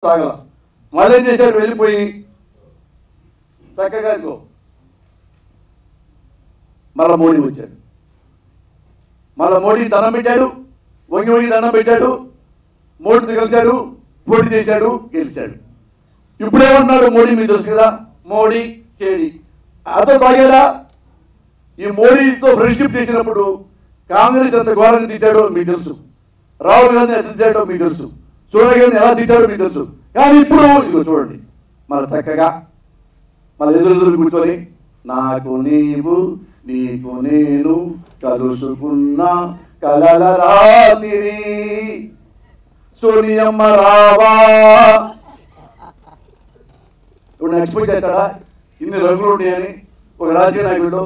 తాగల మళ్ళీ ఏం చేశారు, వెళ్ళిపోయి చక్కగా మళ్ళా మోడీ వచ్చాడు. మళ్ళా మోడీ దండం పెట్టాడు, వంగి వంగి దండం పెట్టాడు, మోడీతో కలిశాడు, పోటీ చేశాడు, గెలిచాడు. ఇప్పుడేమన్నాడు మోడీ, మీకు తెలుసు కదా, మోడీ కేడీ అతను తాగాడా? ఈ మోడీతో ఫ్రెండ్షిప్ చేసినప్పుడు కాంగ్రెస్ ఎంత ఘోరంగా తిట్టాడో మీకు తెలుసు, రాహుల్ గాంధీ ఎంత తిట్టాడో మీకు తెలుసు, సోనియా గాంధీ ఎలా తిట్టాడో మీకు తెలుసు. కానీ ఇప్పుడు ఇదిగో చూడండి, మళ్ళీ చక్కగా మళ్ళీ ఎదురు కూర్చొని నాకు నీవు నీకు నేను కలుసుకున్న కలల రాత్రి సోనియమ్మ రావా. ఇప్పుడు ఎక్స్పెక్ట్ చేస్తాడా ఇన్ని రంగులు ఉన్నాయని? ఒక రాజకీయ నాయకుడు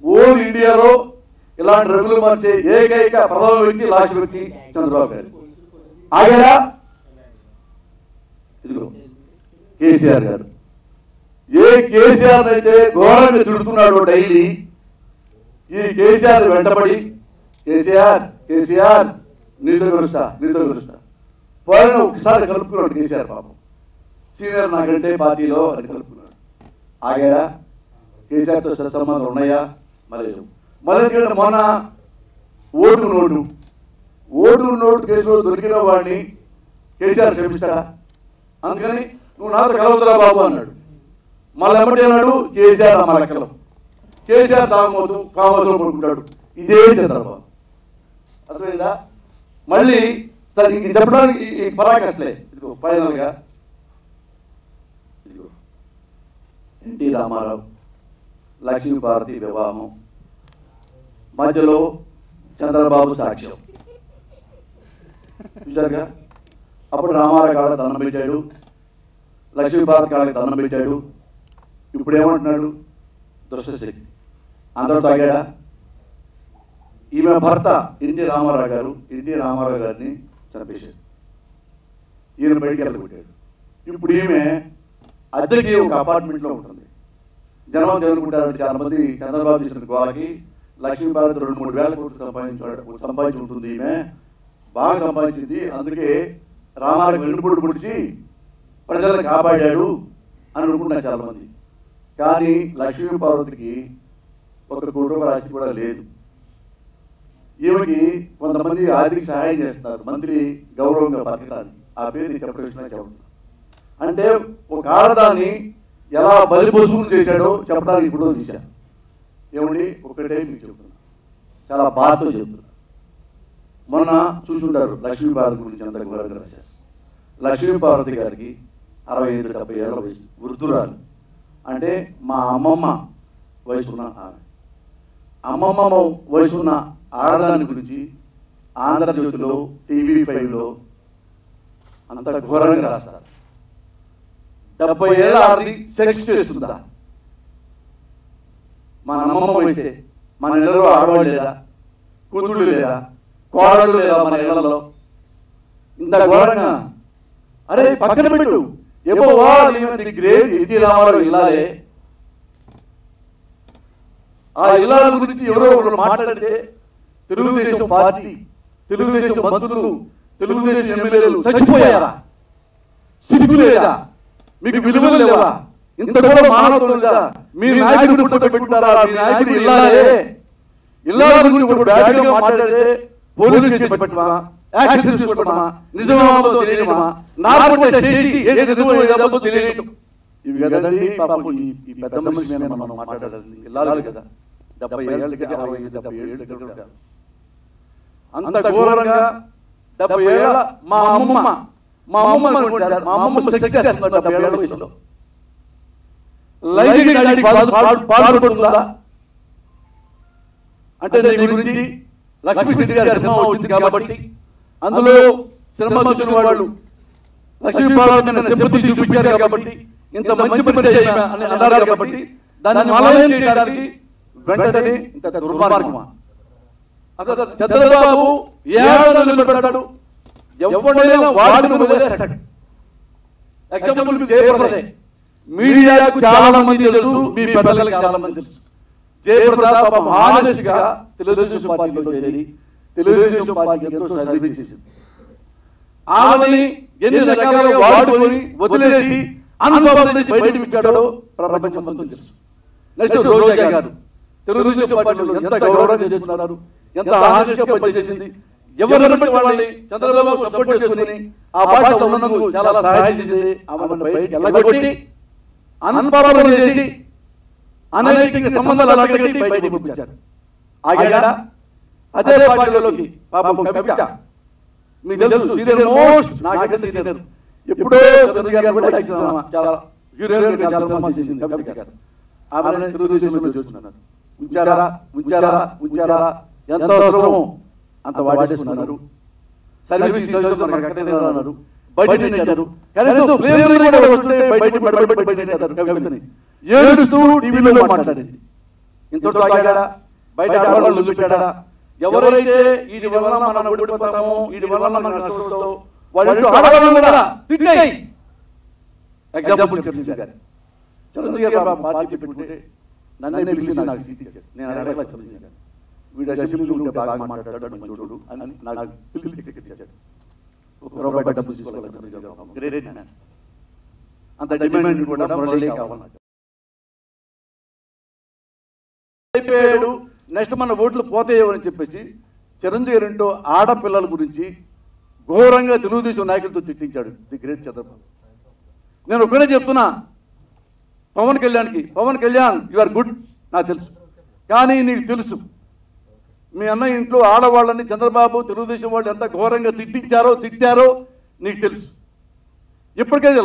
ఓల్ ఇండియాలో ఇలాంటి రంగులు మార్చే ఏకైక ప్రథమ వ్యక్తి, లాస్ట్ వ్యక్తి చంద్రబాబు గారు. ఆగారా? ఇదిగో కేసీఆర్ గారు. ఏ కేసీఆర్ అయితే ఘోరంగా తిడుతున్నాడు డైలీ, ఈ కేసీఆర్ వెంటబడి కేసీఆర్ కేసీఆర్ నీతో కలుస్తా నీతో కలుస్తా పోయిన ఒకసారి కలుపుకున్నాడు కేసీఆర్. పాపం సీనియర్ నాకంటే పార్టీలో అని కలుపుకున్నాడు. ఆగాడా? కేసీఆర్తో సత్సంబంధాలు ఉన్నాయా? మళ్ళీ మొన్న ఓటు నోటు కేసులో దొరికిన వాడిని కేసీఆర్ క్షమిస్తాడా? అందుకని నువ్వు నాతో కలవదురా బాబు అన్నాడు. మళ్ళీ ఎమ్మటి అన్నాడు కేసీఆర్ అమ్మ లెక్కలో. కేసీఆర్ తాగబోతు కామోతులో పడుకుంటాడు. ఇదే చంద్రబాబు. అర్థమైందా? మళ్ళీ ఇది చెప్పడానికి ఈ పరాకస్లే. ఇదిగో ఫైనల్గా ఇదిగో ఎన్టీ రామారావు లక్ష్మీభారతి వివాహం మధ్యలో చంద్రబాబు సాక్ష్యం చూశారుగా. అప్పుడు రామారావు కాళ్ళకి దండం పెట్టాడు, లక్ష్మీభారతి కాళ్ళకి దండం పెట్టాడు. ఇప్పుడు ఏమంటున్నాడు? దుష్టశక్తి. అందరూ తాగాడా? ఈమె భర్త ఎన్టీ రామారావు గారిని చంపేశాడు. ఈయన బయటికి వెళ్ళగొట్టాడు. ఇప్పుడు ఈమె అద్దెకి ఒక అపార్ట్మెంట్లో ఉంటుంది. జనం తెలుగుంటారంటే చాలా మంది చంద్రబాబు చేసిన గోళకి లక్ష్మీభారతి 2-3 వేల కోట్లు సంపాదించి ఉంటుంది. ఈమె బాగా సంపాదించింది, అందుకే రామారావు వెన్నుపోటు పొడిచి ప్రజలను కాపాడాడు అని అనుకుంటున్నారు చాలా మంది. కానీ లక్ష్మీపార్వతికి ఒక కుటుంబ రాశి కూడా లేదు. ఈమెకి కొంతమంది ఆర్థిక సహాయం చేస్తారు మంత్రి గౌరవంగా బతకడానికి. ఆ పేరు నేను చెప్పడం అంటే ఒక ఆడదాన్ని ఎలా బలిపశువులు చేశాడో చెప్పడానికి ఇప్పుడు తీశాను. ఏమండి ఒకటే మీకు చెప్తున్నా, చాలా బాధతో చెప్తున్నా. మొన్న చూసుంటారు లక్ష్మీపార్వతి గురించి అంత ఘోరంగా రాశారు. లక్ష్మీపార్వతి గారికి 65-70 ఏళ్ళ వయసు, వృద్ధురాలు. అంటే మా అమ్మమ్మ వయసున్న ఆమె. అమ్మమ్మ వయసున్న ఆడదాని గురించి ఆంధ్రజ్యోతిలో, TV5లో అంత ఘోరంగా రాస్తారు. 70 ఏళ్ళ ఆడది సెక్స్ చేస్తుందా? మన అమ్మమ్మ వయసే. మన ఇళ్లలో ఆడవాళ్ళు లేదా? కూతుళ్ళు లేదా? కోడళ్ళు లేదా? మన ఇళ్లలో ఇంత ఘోరంగా. అరే పక్కన పెట్టు, ఎప్పుడో ది గ్రేట్ ఎన్టీ రామారావు ఇల్లాలే. ఆ ఇల్లాల గురించి ఎవరో ఒకరు మాట్లాడితే తెలుగుదేశం పార్టీ, తెలుగుదేశం మంత్రులు, తెలుగుదేశం ఎమ్మెల్యేలు చచ్చిపోయారా? సిగ్గు లేదా? మీకు విలువలు లేవా? ఇంత కూడా మానవత్వం లేదా? మీ నాయకుడు పెట్టుకుంటారా? మీ నాయకుడు ఇల్లాలే. ఇల్లాల గురించి ఒక బ్యాడ్గా మాట్లాడితే పోలీసు కేసు పెట్టమా, యాక్షన్ తీసుకోవడమా, నిజమో తెలియమా, నాకు తెలియదు. ఇవి కదండి పాపం. ఈ పెద్ద మనిషి మీద మనం మాట్లాడాల్సింది ఇల్లాలి కదా. 70 ఏళ్ళకి 60-70 ఏళ్ళు అంత ఘోరంగా 70 ఏళ్ళ మా అమ్మమ్మ వయసులో లైంగిక పాల్పడుతుందా అంటే నీ గురించి లక్ష్మీశెట్టి గారి సినిమా వచ్చింది కాబట్టి అందులో సినిమా చూసిన వాళ్ళు లక్ష్మీపార్వతి సింపతి చూపించారు కాబట్టి ఇంత మంచి పరిచయం అని అన్నారు కాబట్టి దాన్ని మలయం చేయడానికి వెంటనే ఇంత దుర్మార్గమా? అసలు చంద్రబాబు ఏడాది పెడతాడు, ఎవడైనా వాడిని వదిలేస్తాడు. ఎగ్జాంపుల్ జయప్రదే. మీడియాకు చాలా మంది తెలుసు, మీ పెద్దలకు చాలా మంది తెలుసు. జయప్రద మహాదశగా తెలుగుదేశం పార్టీలో చేరి తెలుగుదేశం పార్టీకి ఎంతో సర్వీస్ చేసింది. ఆమెని ఎన్ని రకాలుగా వాడుకొని వదిలేసి అనుభవం చేసి బయటకు ఇచ్చాడో ప్రపంచం మొత్తం తెలుసు. నెక్స్ట్ రోజా గారు తెలుగుదేశం పార్టీలో ఎంత గౌరవంగా చేస్తున్నారు, ఎంత ఆహర్షంగా పనిచేసింది. ఎవరిని వాళ్ళని చంద్రబాబు సపోర్ట్ చేసుకుని ఆ పార్టీలో ఉన్నందుకు చాలా సహాయం చేసింది. ఆమెను బయటికి వెళ్ళగొట్టి అనుభవం చేసి అనైతిక సంబంధాలు అలాగట్టి బయటకు పంపించారు. ఆగాడా అదే పార్టీలోకి పాపం కవిత మీకు తెలుసు సీనియర్ మోస్ట్ నాకంటే సీనియర్. ఎప్పుడో చంద్రగారు కూడా చాలా హీరోయిన్ చాలా సినిమా చేసింది కవిత గారు. ఆమె తెలుగుదేశంలో చూస్తున్నారు. ఉంచారా ఎంత అవసరమో అంత వాడేస్తున్నారు. సర్వీస్ అన్నారు, బయట ఏడుస్తూ టీవీలో మాట్లాడింది. ఇంతలో ఆగాడా, బయట ఆడవాళ్ళు పెట్టాడా? ఎవరైతే వీడి వల్ల మనం ఓడిపోతామో, వీడి వల్ల మనం నష్టపోతామో వాళ్ళు ఆడవాళ్ళు కూడా తిట్టాయి. ఎగ్జాంపుల్ చంద్రబాబు గారు, చంద్రబాబు గారు పార్టీ పెట్టుకుంటే నన్నే పిలిచి నాకు సీట్ ఇచ్చాడు. నేను అడగల చంద్రబాబు గారు, వీడు అసెంబ్లీలో ఉంటే బాగా మాట్లాడతాడు మంచోడు అని నాకు పిలిచి టికెట్ ఇచ్చాడు. రూపాయి డబ్బు తీసుకోవాలి, అంత డిమాండ్ కూడా మురళీ కావాలి అయిపోయాడు. నెక్స్ట్ మన ఓట్లు పోతాయేమని చెప్పేసి చిరంజీవి గారింటో ఆడపిల్లల గురించి ఘోరంగా తెలుగుదేశం నాయకులతో తిట్టించాడు ది గ్రేట్ చంద్రబాబు. నేను ఒకటే చెప్తున్నా Pawan Kalyan you are good నాకు తెలుసు, కానీ నీకు తెలుసు మీ అన్న ఇంట్లో ఆడవాళ్ళని చంద్రబాబు తెలుగుదేశం వాళ్ళు ఎంత ఘోరంగా తిట్టారో నీకు తెలుసు. ఇప్పటికైతే